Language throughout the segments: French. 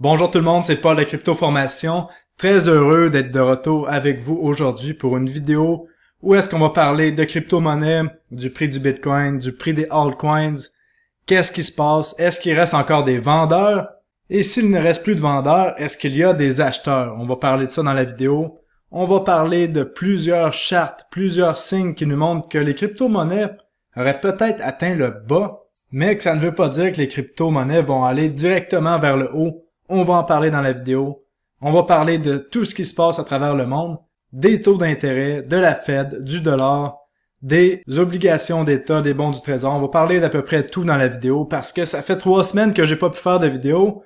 Bonjour tout le monde, c'est Paul de Crypto Formation. Très heureux d'être de retour avec vous aujourd'hui pour une vidéo où est-ce qu'on va parler de crypto-monnaie, du prix du Bitcoin, du prix des altcoins. Qu'est-ce qui se passe? Est-ce qu'il reste encore des vendeurs? Et s'il ne reste plus de vendeurs, est-ce qu'il y a des acheteurs? On va parler de ça dans la vidéo. On va parler de plusieurs chartes, plusieurs signes qui nous montrent que les crypto-monnaies auraient peut-être atteint le bas, mais que ça ne veut pas dire que les crypto-monnaies vont aller directement vers le haut. On va en parler dans la vidéo. On va parler de tout ce qui se passe à travers le monde, des taux d'intérêt, de la Fed, du dollar, des obligations d'État, des bons du Trésor. On va parler d'à peu près tout dans la vidéo parce que ça fait 3 semaines que j'ai pas pu faire de vidéo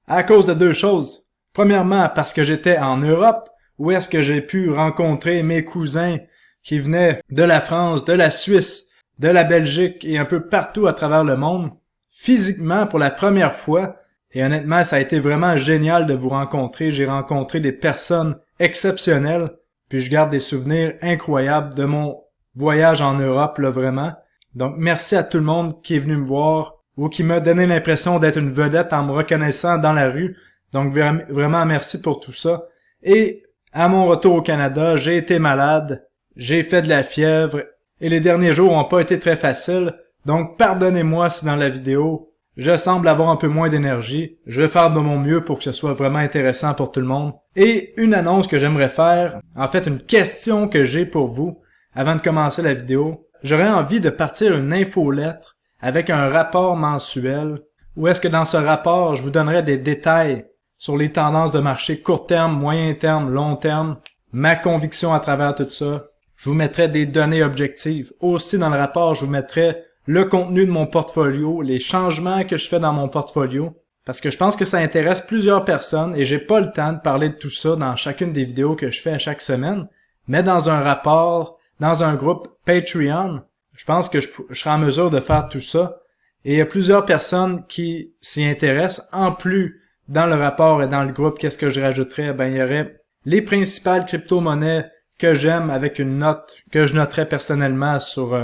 à cause de deux choses. Premièrement, parce que j'étais en Europe, où est-ce que j'ai pu rencontrer mes cousins qui venaient de la France, de la Suisse, de la Belgique et un peu partout à travers le monde, physiquement pour la première fois. Et honnêtement, ça a été vraiment génial de vous rencontrer. J'ai rencontré des personnes exceptionnelles, puis je garde des souvenirs incroyables de mon voyage en Europe, là, vraiment. Donc, merci à tout le monde qui est venu me voir ou qui m'a donné l'impression d'être une vedette en me reconnaissant dans la rue. Donc, vraiment merci pour tout ça. Et à mon retour au Canada, j'ai été malade, j'ai fait de la fièvre, et les derniers jours n'ont pas été très faciles. Donc, pardonnez-moi si dans la vidéo, je semble avoir un peu moins d'énergie. Je vais faire de mon mieux pour que ce soit vraiment intéressant pour tout le monde. Et une annonce que j'aimerais faire, en fait une question que j'ai pour vous avant de commencer la vidéo. J'aurais envie de partir une infolettre avec un rapport mensuel où est-ce que dans ce rapport, je vous donnerai des détails sur les tendances de marché court terme, moyen terme, long terme, ma conviction à travers tout ça. Je vous mettrai des données objectives. Aussi dans le rapport, je vous mettrai le contenu de mon portfolio, les changements que je fais dans mon portfolio, parce que je pense que ça intéresse plusieurs personnes et j'ai pas le temps de parler de tout ça dans chacune des vidéos que je fais à chaque semaine, mais dans un rapport, dans un groupe Patreon, je pense que je serai en mesure de faire tout ça et il y a plusieurs personnes qui s'y intéressent. En plus, dans le rapport et dans le groupe, qu'est-ce que je rajouterais? Ben, il y aurait les principales crypto-monnaies que j'aime avec une note que je noterais personnellement sur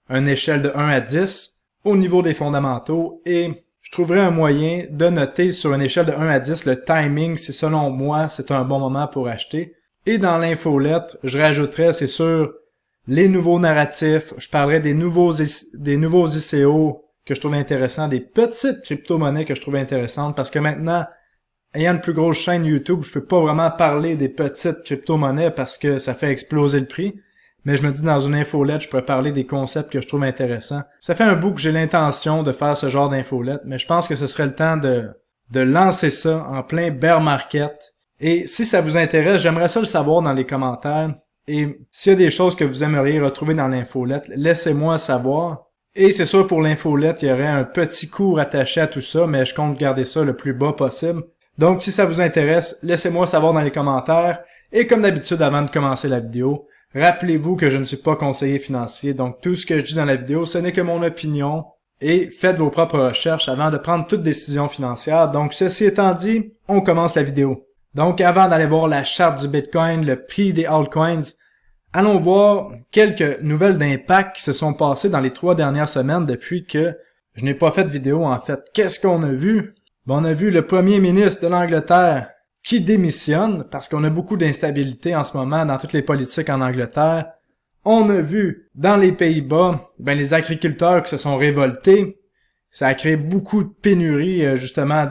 une échelle de 1 à 10 au niveau des fondamentaux et je trouverais un moyen de noter sur une échelle de 1 à 10 le timing si selon moi c'est un bon moment pour acheter. Et dans l'infolettre, je rajouterais c'est sûr les nouveaux narratifs, je parlerai des nouveaux ICO que je trouve intéressants, des petites crypto-monnaies que je trouve intéressantes parce que maintenant, ayant une plus grosse chaîne YouTube, je peux pas vraiment parler des petites crypto-monnaies parce que ça fait exploser le prix. Mais je me dis dans une infolette, je pourrais parler des concepts que je trouve intéressants. Ça fait un bout que j'ai l'intention de faire ce genre d'infolette, mais je pense que ce serait le temps de lancer ça en plein bear market. Et si ça vous intéresse, j'aimerais ça le savoir dans les commentaires. Et s'il y a des choses que vous aimeriez retrouver dans l'infolette, laissez-moi savoir. Et c'est sûr pour l'infolette, il y aurait un petit cours attaché à tout ça, mais je compte garder ça le plus bas possible. Donc si ça vous intéresse, laissez-moi savoir dans les commentaires. Et comme d'habitude avant de commencer la vidéo, rappelez-vous que je ne suis pas conseiller financier, donc tout ce que je dis dans la vidéo, ce n'est que mon opinion, et faites vos propres recherches avant de prendre toute décision financière. Donc ceci étant dit, on commence la vidéo. Donc avant d'aller voir la charte du Bitcoin, le prix des altcoins, allons voir quelques nouvelles d'impact qui se sont passées dans les 3 dernières semaines depuis que je n'ai pas fait de vidéo en fait. Qu'est-ce qu'on a vu? On a vu le premier ministre de l'Angleterre qui démissionne parce qu'on a beaucoup d'instabilité en ce moment dans toutes les politiques en Angleterre. On a vu dans les Pays-Bas, les agriculteurs qui se sont révoltés. Ça a créé beaucoup de pénuries justement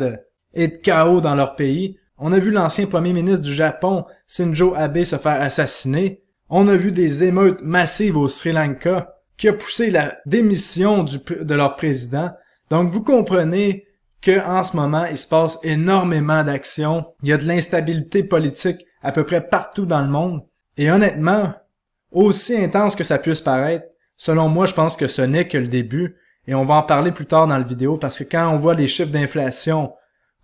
et de chaos dans leur pays. On a vu l'ancien premier ministre du Japon, Shinzo Abe, se faire assassiner. On a vu des émeutes massives au Sri Lanka qui a poussé la démission de leur président. Donc vous comprenez que en ce moment, il se passe énormément d'actions. Il y a de l'instabilité politique à peu près partout dans le monde. Et honnêtement, aussi intense que ça puisse paraître, selon moi, je pense que ce n'est que le début. Et on va en parler plus tard dans la vidéo parce que quand on voit les chiffres d'inflation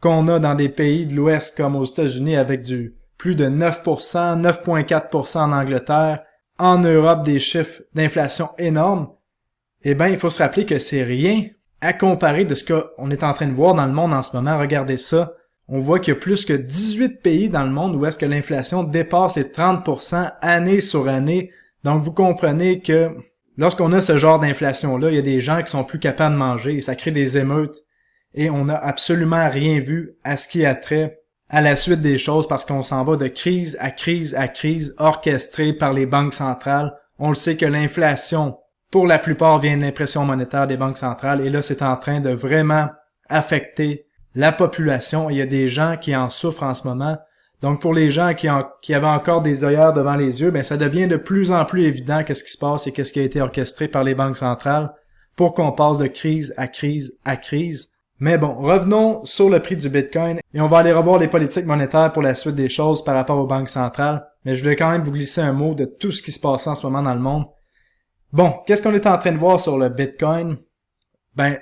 qu'on a dans des pays de l'Ouest comme aux États-Unis avec du plus de 9%, 9,4% en Angleterre, en Europe des chiffres d'inflation énormes, eh ben, il faut se rappeler que c'est rien à comparer de ce qu'on est en train de voir dans le monde en ce moment. Regardez ça. On voit qu'il y a plus que 18 pays dans le monde où est-ce que l'inflation dépasse les 30% année sur année. Donc, vous comprenez que lorsqu'on a ce genre d'inflation-là, il y a des gens qui sont plus capables de manger et ça crée des émeutes. et on n'a absolument rien vu à ce qui a trait à la suite des choses parce qu'on s'en va de crise à crise à crise orchestrée par les banques centrales. On le sait que l'inflation, pour la plupart, vient de l'impression monétaire des banques centrales et là, c'est en train de vraiment affecter la population. Il y a des gens qui en souffrent en ce moment. Donc, pour les gens qui avaient encore des œillères devant les yeux, ben ça devient de plus en plus évident qu'est-ce qui se passe et qu'est-ce qui a été orchestré par les banques centrales pour qu'on passe de crise à crise à crise. Mais bon, revenons sur le prix du Bitcoin et on va aller revoir les politiques monétaires pour la suite des choses par rapport aux banques centrales. Mais je voulais quand même vous glisser un mot de tout ce qui se passe en ce moment dans le monde. Bon, qu'est-ce qu'on est en train de voir sur le Bitcoin? Ben,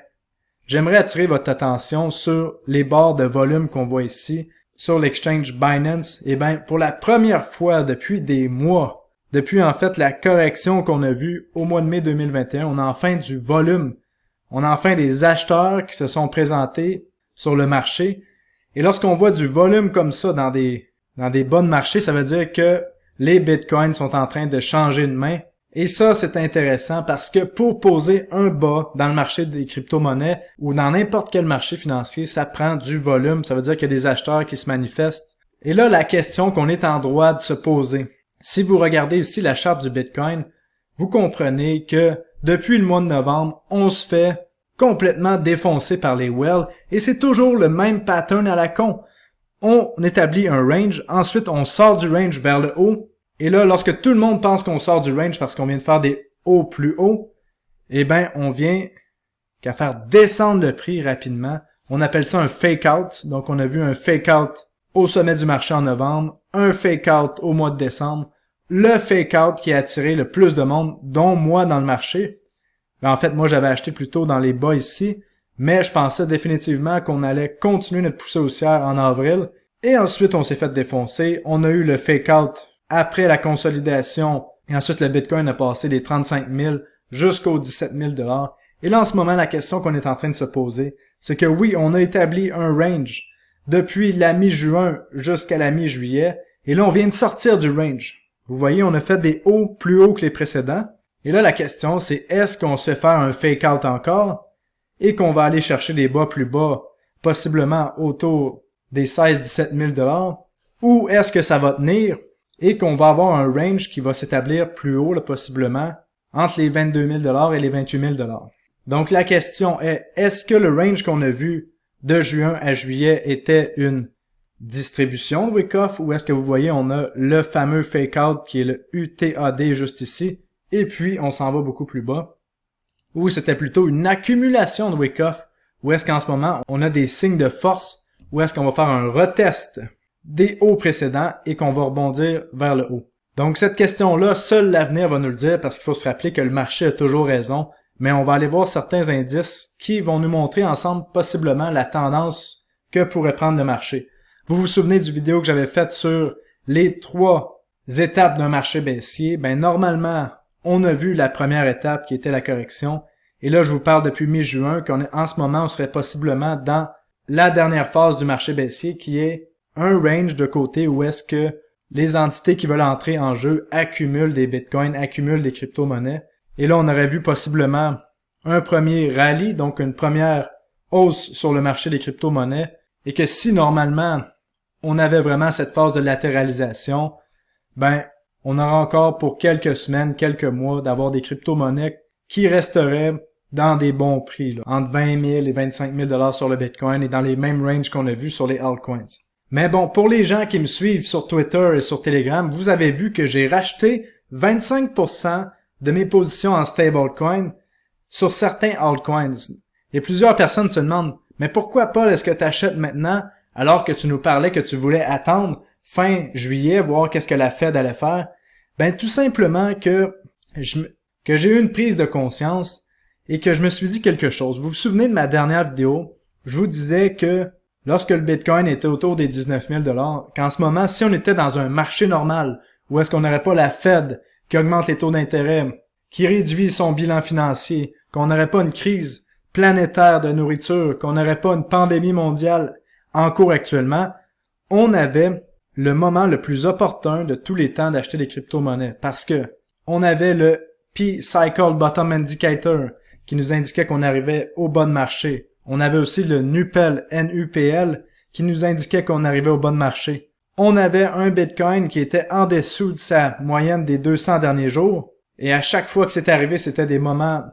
j'aimerais attirer votre attention sur les barres de volume qu'on voit ici, sur l'exchange Binance. Et ben, pour la première fois depuis des mois, depuis en fait la correction qu'on a vue au mois de mai 2021, on a enfin du volume. On a enfin des acheteurs qui se sont présentés sur le marché. Et lorsqu'on voit du volume comme ça dans des bas de marché, ça veut dire que les bitcoins sont en train de changer de main. Et ça, c'est intéressant parce que pour poser un bas dans le marché des crypto-monnaies ou dans n'importe quel marché financier, ça prend du volume. Ça veut dire qu'il y a des acheteurs qui se manifestent. Et là, la question qu'on est en droit de se poser. Si vous regardez ici la charte du Bitcoin, vous comprenez que depuis le mois de novembre, on se fait complètement défoncer par les whales et c'est toujours le même pattern à la con. On établit un range, ensuite on sort du range vers le haut, et là, lorsque tout le monde pense qu'on sort du range parce qu'on vient de faire des hauts plus hauts, eh ben, on vient qu'à faire descendre le prix rapidement. On appelle ça un fake out. Donc, on a vu un fake out au sommet du marché en novembre, un fake out au mois de décembre, le fake out qui a attiré le plus de monde, dont moi dans le marché. En fait, moi, j'avais acheté plutôt dans les bas ici, mais je pensais définitivement qu'on allait continuer notre poussée haussière en avril. Et ensuite, on s'est fait défoncer. On a eu le fake out après la consolidation. Et ensuite, le Bitcoin a passé des 35 000 jusqu'aux 17 000 $. Et là, en ce moment, la question qu'on est en train de se poser, c'est que oui, on a établi un range depuis la mi-juin jusqu'à la mi-juillet. Et là, on vient de sortir du range. Vous voyez, on a fait des hauts plus hauts que les précédents. Et là, la question, c'est est-ce qu'on se fait faire un fake out encore et qu'on va aller chercher des bas plus bas, possiblement autour des 16-17 000 $, ou est-ce que ça va tenir et qu'on va avoir un range qui va s'établir plus haut, là, possiblement, entre les 22 000 $ et les 28 000 $. Donc, la question est, est-ce que le range qu'on a vu de juin à juillet était une distribution de Wyckoff, ou est-ce que vous voyez, on a le fameux fake out qui est le UTAD juste ici, et puis on s'en va beaucoup plus bas, ou c'était plutôt une accumulation de Wyckoff, ou est-ce qu'en ce moment, on a des signes de force, ou est-ce qu'on va faire un retest des hauts précédents et qu'on va rebondir vers le haut. Donc cette question-là, seul l'avenir va nous le dire parce qu'il faut se rappeler que le marché a toujours raison, mais on va aller voir certains indices qui vont nous montrer ensemble possiblement la tendance que pourrait prendre le marché. Vous vous souvenez du vidéo que j'avais faite sur les 3 étapes d'un marché baissier? Ben normalement, on a vu la première étape qui était la correction, et là je vous parle depuis mi-juin en ce moment on serait possiblement dans la dernière phase du marché baissier qui est un range de côté où est-ce que les entités qui veulent entrer en jeu accumulent des bitcoins, accumulent des crypto-monnaies. Et là, on aurait vu possiblement un premier rallye, donc une première hausse sur le marché des crypto-monnaies. Et que si normalement, on avait vraiment cette phase de latéralisation, ben, on aura encore pour quelques semaines, quelques mois d'avoir des crypto-monnaies qui resteraient dans des bons prix, là, entre 20 000 et 25 000 $ sur le bitcoin et dans les mêmes ranges qu'on a vu sur les altcoins. Mais bon, pour les gens qui me suivent sur Twitter et sur Telegram, vous avez vu que j'ai racheté 25% de mes positions en stablecoin sur certains altcoins. Et plusieurs personnes se demandent, mais pourquoi Paul, est-ce que tu achètes maintenant alors que tu nous parlais que tu voulais attendre fin juillet, voir qu'est-ce que la Fed allait faire? Ben tout simplement que j'ai eu une prise de conscience et que je me suis dit quelque chose. Vous vous souvenez de ma dernière vidéo? Je vous disais que lorsque le Bitcoin était autour des 19 000 $, qu'en ce moment, si on était dans un marché normal, où est-ce qu'on n'aurait pas la Fed qui augmente les taux d'intérêt, qui réduit son bilan financier, qu'on n'aurait pas une crise planétaire de nourriture, qu'on n'aurait pas une pandémie mondiale en cours actuellement, on avait le moment le plus opportun de tous les temps d'acheter des crypto-monnaies parce que on avait le P-Cycle Bottom Indicator qui nous indiquait qu'on arrivait au bas de marché. On avait aussi le NUPEL, NUPL, qui nous indiquait qu'on arrivait au bas de marché. On avait un Bitcoin qui était en dessous de sa moyenne des 200 derniers jours. Et à chaque fois que c'était arrivé, c'était des moments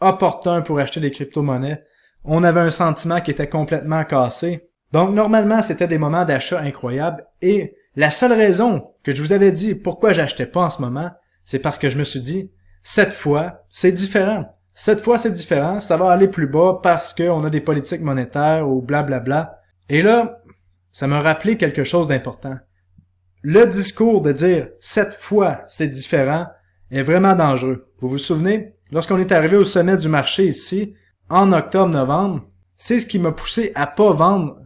opportuns pour acheter des crypto-monnaies. On avait un sentiment qui était complètement cassé. Donc, normalement, c'était des moments d'achat incroyables. Et la seule raison que je vous avais dit pourquoi j'achetais pas en ce moment, c'est parce que je me suis dit, cette fois, c'est différent. Cette fois, c'est différent. Ça va aller plus bas parce qu'on a des politiques monétaires ou blablabla. Et là, ça m'a rappelé quelque chose d'important. Le discours de dire « cette fois, c'est différent » est vraiment dangereux. Vous vous souvenez? Lorsqu'on est arrivé au sommet du marché ici, en octobre-novembre, c'est ce qui m'a poussé à pas vendre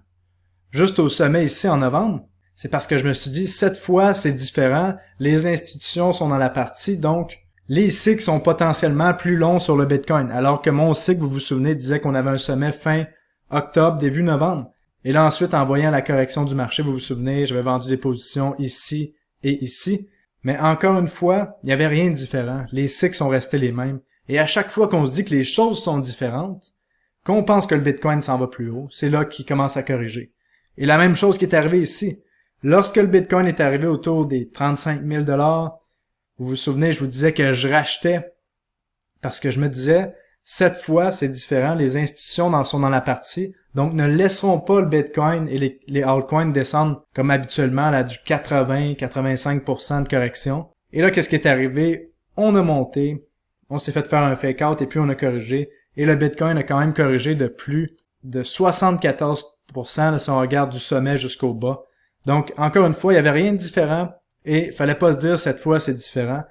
juste au sommet ici en novembre. C'est parce que je me suis dit « cette fois, c'est différent, les institutions sont dans la partie, donc les cycles sont potentiellement plus longs sur le Bitcoin. » Alors que mon cycle, vous vous souvenez, disait qu'on avait un sommet fin octobre, début novembre. Et là, ensuite, en voyant la correction du marché, vous vous souvenez, j'avais vendu des positions ici et ici. Mais encore une fois, il n'y avait rien de différent. Les cycles sont restés les mêmes. Et à chaque fois qu'on se dit que les choses sont différentes, qu'on pense que le Bitcoin s'en va plus haut, c'est là qu'il commence à corriger. Et la même chose qui est arrivée ici. Lorsque le Bitcoin est arrivé autour des 35 000 $, vous vous souvenez, je vous disais que je rachetais parce que je me disais, cette fois, c'est différent, les institutions sont dans la partie, donc ne laisseront pas le Bitcoin et les altcoins descendre comme habituellement là du 80-85% de correction. Et là, qu'est-ce qui est arrivé? On a monté, on s'est fait faire un fake out et puis on a corrigé. Et le Bitcoin a quand même corrigé de plus de 74% là, si on regarde du sommet jusqu'au bas. Donc, encore une fois, il n'y avait rien de différent et il fallait pas se dire cette fois c'est différent.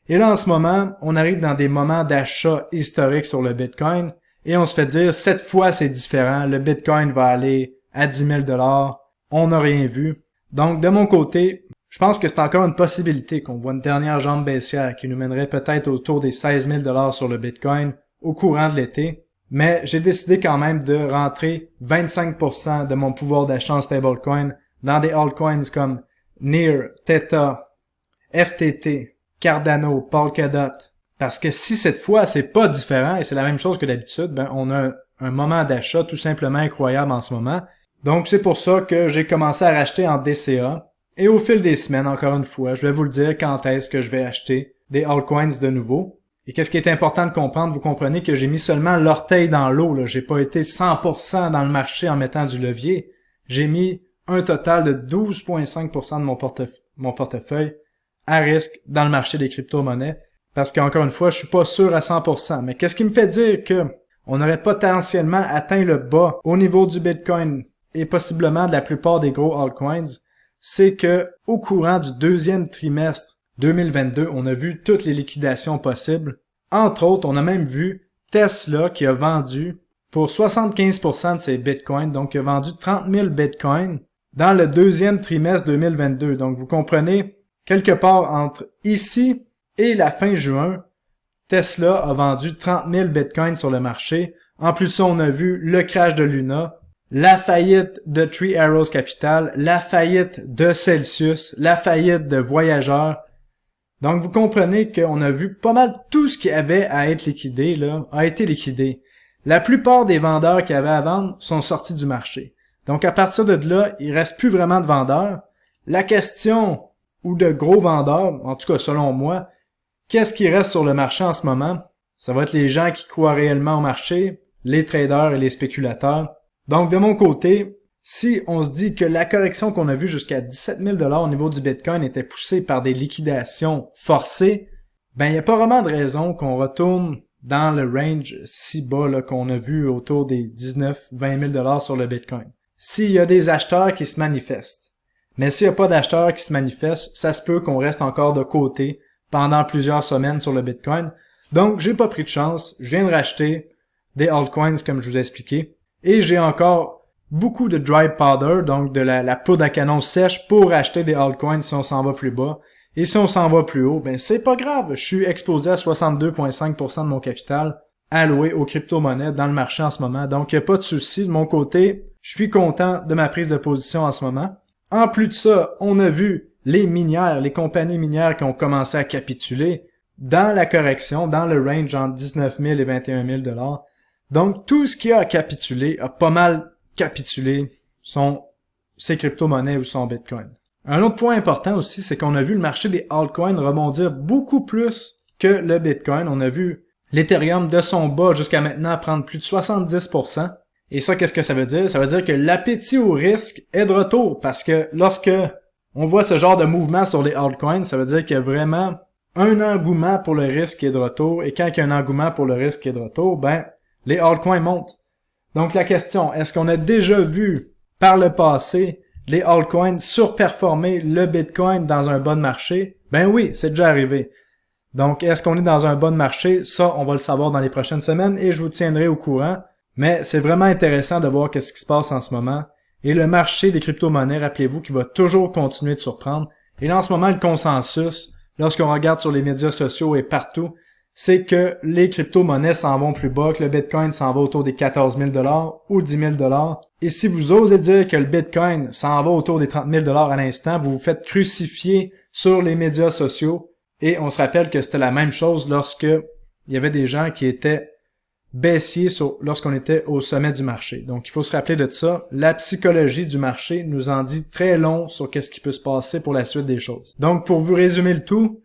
Et là, en ce moment, on arrive dans des moments d'achat historiques sur le Bitcoin et on se fait dire, cette fois, c'est différent. Le Bitcoin va aller à 10 000 $. On n'a rien vu. Donc, de mon côté, je pense que c'est encore une possibilité qu'on voit une dernière jambe baissière qui nous mènerait peut-être autour des 16 000 $ sur le Bitcoin au courant de l'été. Mais j'ai décidé quand même de rentrer 25% de mon pouvoir d'achat en stablecoin dans des altcoins comme NEAR, Theta, FTT, Cardano, Polkadot. Parce que si cette fois c'est pas différent et c'est la même chose que d'habitude, ben on a un moment d'achat tout simplement incroyable en ce moment. Donc c'est pour ça que j'ai commencé à racheter en DCA. Et au fil des semaines, encore une fois, je vais vous le dire quand est-ce que je vais acheter des altcoins de nouveau. Et qu'est-ce qui est important de comprendre, vous comprenez que j'ai mis seulement l'orteil dans l'eau, là. J'ai pas été 100% dans le marché en mettant du levier. J'ai mis un total de 12,5% de mon portefeuille à risque dans le marché des crypto-monnaies. Parce qu'encore une fois, je suis pas sûr à 100%. Mais qu'est-ce qui me fait dire que on aurait potentiellement atteint le bas au niveau du Bitcoin et possiblement de la plupart des gros altcoins, c'est que au courant du deuxième trimestre 2022, on a vu toutes les liquidations possibles. Entre autres, on a même vu Tesla qui a vendu pour 75% de ses bitcoins, donc il a vendu 30 000 bitcoins dans le deuxième trimestre 2022. Donc vous comprenez, quelque part entre ici et la fin juin, Tesla a vendu 30 000 bitcoins sur le marché. En plus de ça, on a vu le crash de Luna, la faillite de Three Arrows Capital, la faillite de Celsius, la faillite de Voyageur. Donc vous comprenez qu'on a vu pas mal tout ce qui avait à être liquidé, là, a été liquidé. La plupart des vendeurs qui avaient à vendre sont sortis du marché. Donc à partir de là, il reste plus vraiment de vendeurs. La question, ou de gros vendeurs, en tout cas selon moi, qu'est-ce qui reste sur le marché en ce moment? Ça va être les gens qui croient réellement au marché, les traders et les spéculateurs. Donc de mon côté, si on se dit que la correction qu'on a vue jusqu'à 17 000 $ au niveau du Bitcoin était poussée par des liquidations forcées, ben il n'y a pas vraiment de raison qu'on retourne dans le range si bas là, qu'on a vu autour des 19-20 000 $ sur le Bitcoin. S'il y a des acheteurs qui se manifestent. Mais s'il n'y a pas d'acheteurs qui se manifestent, ça se peut qu'on reste encore de côté pendant plusieurs semaines sur le Bitcoin. Donc, j'ai pas pris de chance. Je viens de racheter des altcoins comme je vous ai expliqué. Et j'ai encore beaucoup de dry powder, donc de la poudre à canon sèche pour acheter des altcoins si on s'en va plus bas. Et si on s'en va plus haut, ben c'est pas grave. Je suis exposé à 62,5% de mon capital alloué aux crypto-monnaies dans le marché en ce moment. Donc, il n'y a pas de souci. De mon côté, je suis content de ma prise de position en ce moment. En plus de ça, on a vu les minières, les compagnies minières qui ont commencé à capituler dans la correction, dans le range entre 19 000 et 21 000 $. Donc, tout ce qui a capitulé a pas mal capitulé ces crypto-monnaies ou son Bitcoin. Un autre point important aussi, c'est qu'on a vu le marché des altcoins rebondir beaucoup plus que le Bitcoin. On a vu l'Ethereum de son bas jusqu'à maintenant prendre plus de 70%. Et ça, qu'est-ce que ça veut dire? Ça veut dire que l'appétit au risque est de retour, parce que lorsque on voit ce genre de mouvement sur les altcoins, ça veut dire qu'il y a vraiment un engouement pour le risque qui est de retour. Et quand il y a un engouement pour le risque qui est de retour, les altcoins montent. Donc la question, est-ce qu'on a déjà vu par le passé les altcoins surperformer le Bitcoin dans un bon marché? Ben oui, c'est déjà arrivé. Donc est-ce qu'on est dans un bon marché? Ça, on va le savoir dans les prochaines semaines et je vous tiendrai au courant. Mais c'est vraiment intéressant de voir qu'est-ce qui se passe en ce moment. Et le marché des crypto-monnaies, rappelez-vous, qu'il va toujours continuer de surprendre. Et là, en ce moment, le consensus, lorsqu'on regarde sur les médias sociaux et partout, c'est que les crypto-monnaies s'en vont plus bas, que le Bitcoin s'en va autour des 14 000 $ ou 10 000 $. Et si vous osez dire que le Bitcoin s'en va autour des 30 000 $ à l'instant, vous vous faites crucifier sur les médias sociaux. Et on se rappelle que c'était la même chose lorsque il y avait des gens qui étaient baissiers lorsqu'on était au sommet du marché. Donc, il faut se rappeler de ça. La psychologie du marché nous en dit très long sur qu'est-ce qui peut se passer pour la suite des choses. Donc, pour vous résumer le tout,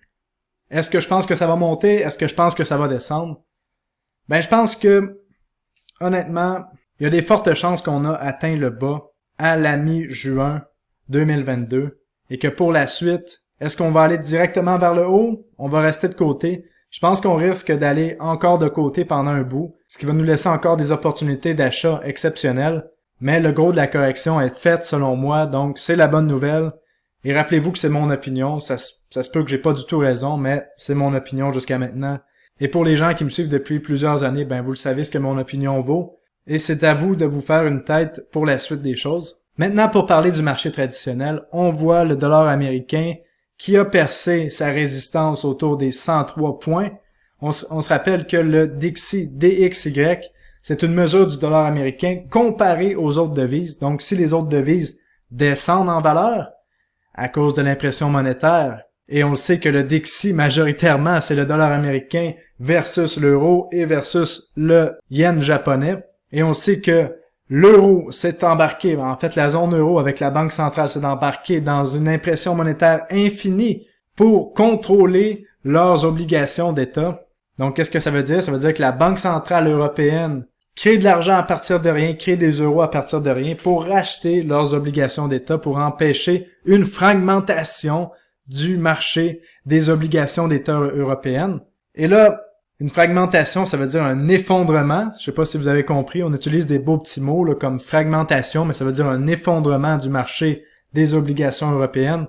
est-ce que je pense que ça va monter? Est-ce que je pense que ça va descendre? Je pense que, honnêtement, il y a des fortes chances qu'on a atteint le bas à la mi-juin 2022 et que pour la suite, est-ce qu'on va aller directement vers le haut? On va rester de côté. Je pense qu'on risque d'aller encore de côté pendant un bout, ce qui va nous laisser encore des opportunités d'achat exceptionnelles. Mais le gros de la correction est fait selon moi, donc c'est la bonne nouvelle. Et rappelez-vous que c'est mon opinion, ça se peut que j'ai pas du tout raison, mais c'est mon opinion jusqu'à maintenant. Et pour les gens qui me suivent depuis plusieurs années, vous le savez ce que mon opinion vaut. Et c'est à vous de vous faire une tête pour la suite des choses. Maintenant, pour parler du marché traditionnel, on voit le dollar américain qui a percé sa résistance autour des 103 points. On se rappelle que le DXY, c'est une mesure du dollar américain comparée aux autres devises. Donc, si les autres devises descendent en valeur à cause de l'impression monétaire, et on le sait que le DXY, majoritairement, c'est le dollar américain versus l'euro et versus le yen japonais, et on sait que l'euro s'est embarqué, en fait la zone euro avec la Banque centrale s'est embarquée dans une impression monétaire infinie pour contrôler leurs obligations d'État. Donc qu'est-ce que ça veut dire? Ça veut dire que la Banque centrale européenne crée de l'argent à partir de rien, crée des euros à partir de rien pour racheter leurs obligations d'État, pour empêcher une fragmentation du marché des obligations d'État européennes. Et là, une fragmentation, ça veut dire un effondrement. Je sais pas si vous avez compris, on utilise des beaux petits mots là, comme fragmentation, mais ça veut dire un effondrement du marché des obligations européennes.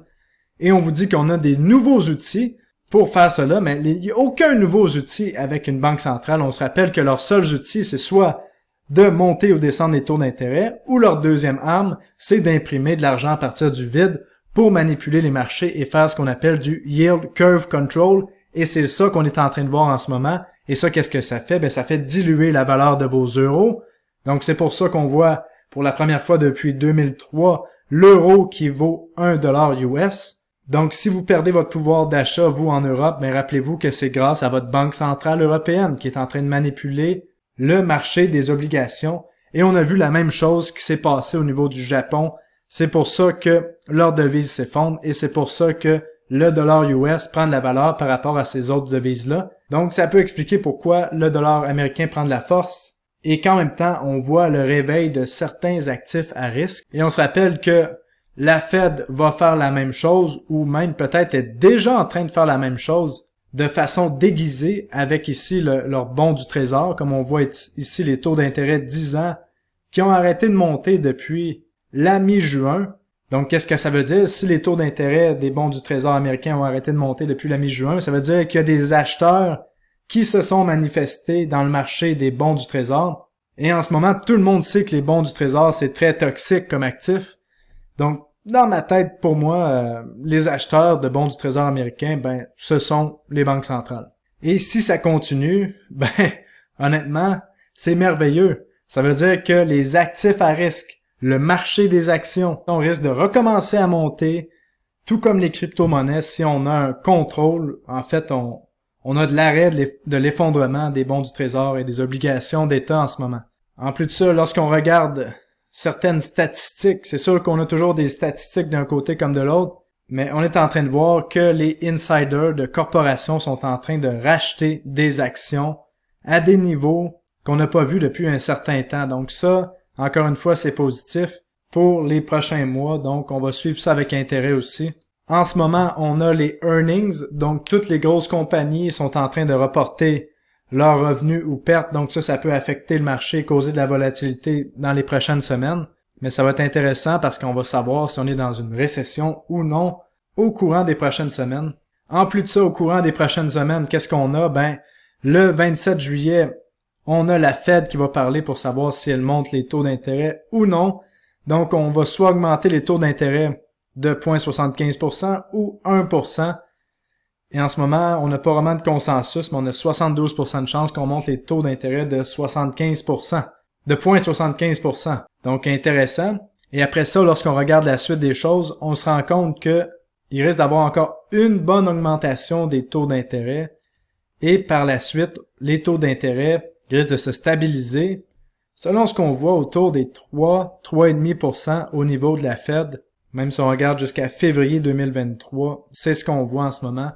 Et on vous dit qu'on a des nouveaux outils pour faire cela, mais il n'y a aucun nouveau outil avec une banque centrale. On se rappelle que leurs seuls outils, c'est soit de monter ou descendre les taux d'intérêt, ou leur deuxième arme, c'est d'imprimer de l'argent à partir du vide pour manipuler les marchés et faire ce qu'on appelle du yield curve control. Et c'est ça qu'on est en train de voir en ce moment. Et ça, qu'est-ce que ça fait? Ça fait diluer la valeur de vos euros. Donc, c'est pour ça qu'on voit, pour la première fois depuis 2003, l'euro qui vaut 1 $ US. Donc, si vous perdez votre pouvoir d'achat, vous, en Europe, rappelez-vous que c'est grâce à votre Banque centrale européenne qui est en train de manipuler le marché des obligations. Et on a vu la même chose qui s'est passée au niveau du Japon. C'est pour ça que leur devise s'effondre et c'est pour ça que le dollar US prend de la valeur par rapport à ces autres devises-là. Donc, ça peut expliquer pourquoi le dollar américain prend de la force et qu'en même temps, on voit le réveil de certains actifs à risque. Et on se rappelle que la Fed va faire la même chose ou même peut-être est déjà en train de faire la même chose de façon déguisée avec ici leur bon du trésor, comme on voit ici les taux d'intérêt 10 ans qui ont arrêté de monter depuis la mi-juin. Donc, qu'est-ce que ça veut dire? Si les taux d'intérêt des bons du Trésor américain ont arrêté de monter depuis la mi-juin, ça veut dire qu'il y a des acheteurs qui se sont manifestés dans le marché des bons du Trésor. Et en ce moment, tout le monde sait que les bons du Trésor, c'est très toxique comme actif. Donc, dans ma tête, pour moi, les acheteurs de bons du Trésor américain, ce sont les banques centrales. Et si ça continue, honnêtement, c'est merveilleux. Ça veut dire que les actifs à risque, le marché des actions, on risque de recommencer à monter, tout comme les crypto-monnaies, si on a un contrôle. En fait, on a de l'arrêt de l'effondrement des bons du trésor et des obligations d'État en ce moment. En plus de ça, lorsqu'on regarde certaines statistiques, c'est sûr qu'on a toujours des statistiques d'un côté comme de l'autre, mais on est en train de voir que les insiders de corporations sont en train de racheter des actions à des niveaux qu'on n'a pas vus depuis un certain temps. Donc ça, encore une fois, c'est positif pour les prochains mois. Donc on va suivre ça avec intérêt aussi. En ce moment, on a les earnings. Donc toutes les grosses compagnies sont en train de reporter leurs revenus ou pertes. Donc ça peut affecter le marché, causer de la volatilité dans les prochaines semaines. Mais ça va être intéressant parce qu'on va savoir si on est dans une récession ou non au courant des prochaines semaines. En plus de ça, au courant des prochaines semaines, qu'est-ce qu'on a? Le 27 juillet, on a la Fed qui va parler pour savoir si elle monte les taux d'intérêt ou non. Donc, on va soit augmenter les taux d'intérêt de 0,75% ou 1%. Et en ce moment, on n'a pas vraiment de consensus, mais on a 72% de chance qu'on monte les taux d'intérêt de 75%. De 0,75%. Donc, intéressant. Et après ça, lorsqu'on regarde la suite des choses, on se rend compte que il risque d'avoir encore une bonne augmentation des taux d'intérêt. Et par la suite, les taux d'intérêt risquent de se stabiliser selon ce qu'on voit autour des 3,5% au niveau de la Fed. Même si on regarde jusqu'à février 2023, c'est ce qu'on voit en ce moment.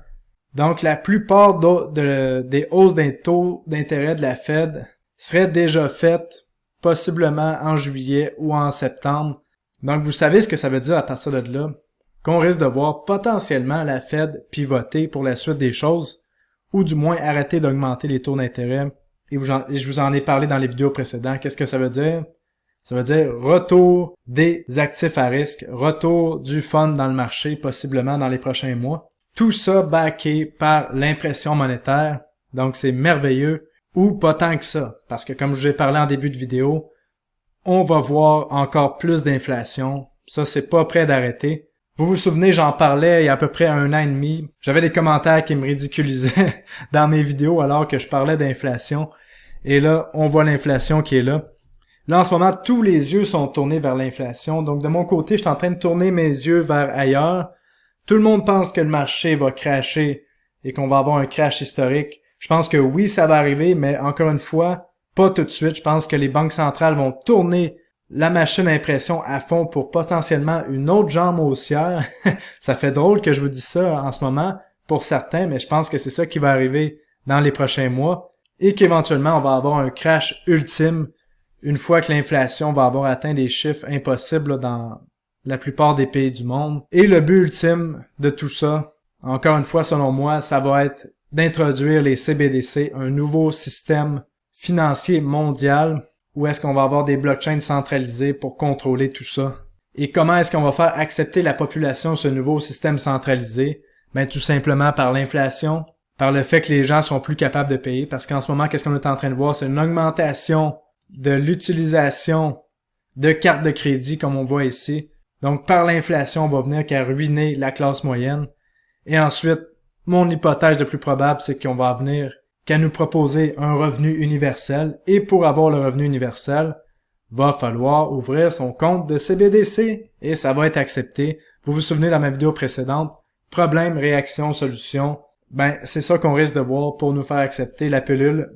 Donc, la plupart des hausses des taux d'intérêt de la Fed seraient déjà faites possiblement en juillet ou en septembre. Donc, vous savez ce que ça veut dire à partir de là, qu'on risque de voir potentiellement la Fed pivoter pour la suite des choses, ou du moins arrêter d'augmenter les taux d'intérêt. Et je vous en ai parlé dans les vidéos précédentes. Qu'est-ce que ça veut dire? Ça veut dire retour des actifs à risque, retour du fun dans le marché, possiblement dans les prochains mois. Tout ça backé par l'impression monétaire. Donc, c'est merveilleux. Ou pas tant que ça, parce que comme je vous ai parlé en début de vidéo, on va voir encore plus d'inflation. Ça, c'est pas prêt d'arrêter. Vous vous souvenez, j'en parlais il y a à peu près 1 an et demi. J'avais des commentaires qui me ridiculisaient dans mes vidéos alors que je parlais d'inflation. Et là, on voit l'inflation qui est là. Là, en ce moment, tous les yeux sont tournés vers l'inflation. Donc, de mon côté, je suis en train de tourner mes yeux vers ailleurs. Tout le monde pense que le marché va crasher et qu'on va avoir un crash historique. Je pense que oui, ça va arriver, mais encore une fois, pas tout de suite. Je pense que les banques centrales vont tourner la machine à impression à fond pour potentiellement une autre jambe haussière. Ça fait drôle que je vous dise ça en ce moment pour certains, mais je pense que c'est ça qui va arriver dans les prochains mois et qu'éventuellement, on va avoir un crash ultime une fois que l'inflation va avoir atteint des chiffres impossibles dans la plupart des pays du monde. Et le but ultime de tout ça, encore une fois, selon moi, ça va être d'introduire les CBDC, un nouveau système financier mondial où est-ce qu'on va avoir des blockchains centralisées pour contrôler tout ça. Et comment est-ce qu'on va faire accepter la population ce nouveau système centralisé? Tout simplement par l'inflation, par le fait que les gens sont plus capables de payer, parce qu'en ce moment, qu'est-ce qu'on est en train de voir? C'est une augmentation de l'utilisation de cartes de crédit, comme on voit ici. Donc, par l'inflation, on va venir qu'à ruiner la classe moyenne. Et ensuite, mon hypothèse le plus probable, c'est qu'on va venir qu'à nous proposer un revenu universel. Et pour avoir le revenu universel, va falloir ouvrir son compte de CBDC et ça va être accepté. Vous vous souvenez dans ma vidéo précédente, problème, réaction, solution. C'est ça qu'on risque de voir pour nous faire accepter la pilule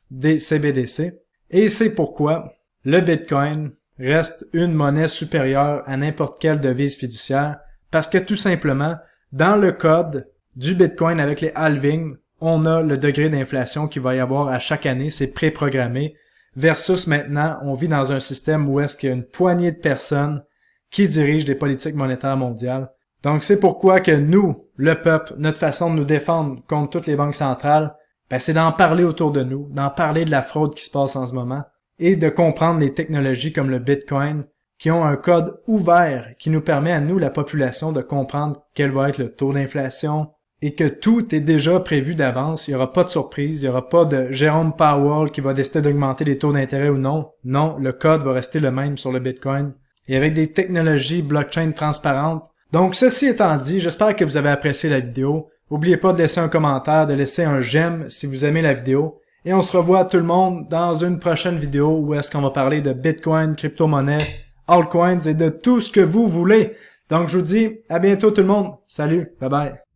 des CBDC. Et c'est pourquoi le Bitcoin reste une monnaie supérieure à n'importe quelle devise fiduciaire, parce que tout simplement, dans le code du Bitcoin avec les halvings, on a le degré d'inflation qu'il va y avoir à chaque année, c'est préprogrammé, versus maintenant, on vit dans un système où est-ce qu'il y a une poignée de personnes qui dirigent les politiques monétaires mondiales. Donc c'est pourquoi que nous, le peuple, notre façon de nous défendre contre toutes les banques centrales, c'est d'en parler autour de nous, d'en parler de la fraude qui se passe en ce moment, et de comprendre les technologies comme le Bitcoin, qui ont un code ouvert qui nous permet à nous, la population, de comprendre quel va être le taux d'inflation, et que tout est déjà prévu d'avance, il n'y aura pas de surprise, il n'y aura pas de Jérôme Powell qui va décider d'augmenter les taux d'intérêt ou non. Non, le code va rester le même sur le Bitcoin, et avec des technologies blockchain transparentes. Donc, ceci étant dit, j'espère que vous avez apprécié la vidéo. N'oubliez pas de laisser un commentaire, de laisser un j'aime si vous aimez la vidéo. Et on se revoit tout le monde dans une prochaine vidéo où est-ce qu'on va parler de Bitcoin, crypto-monnaie, altcoins et de tout ce que vous voulez. Donc, je vous dis à bientôt tout le monde. Salut, bye bye.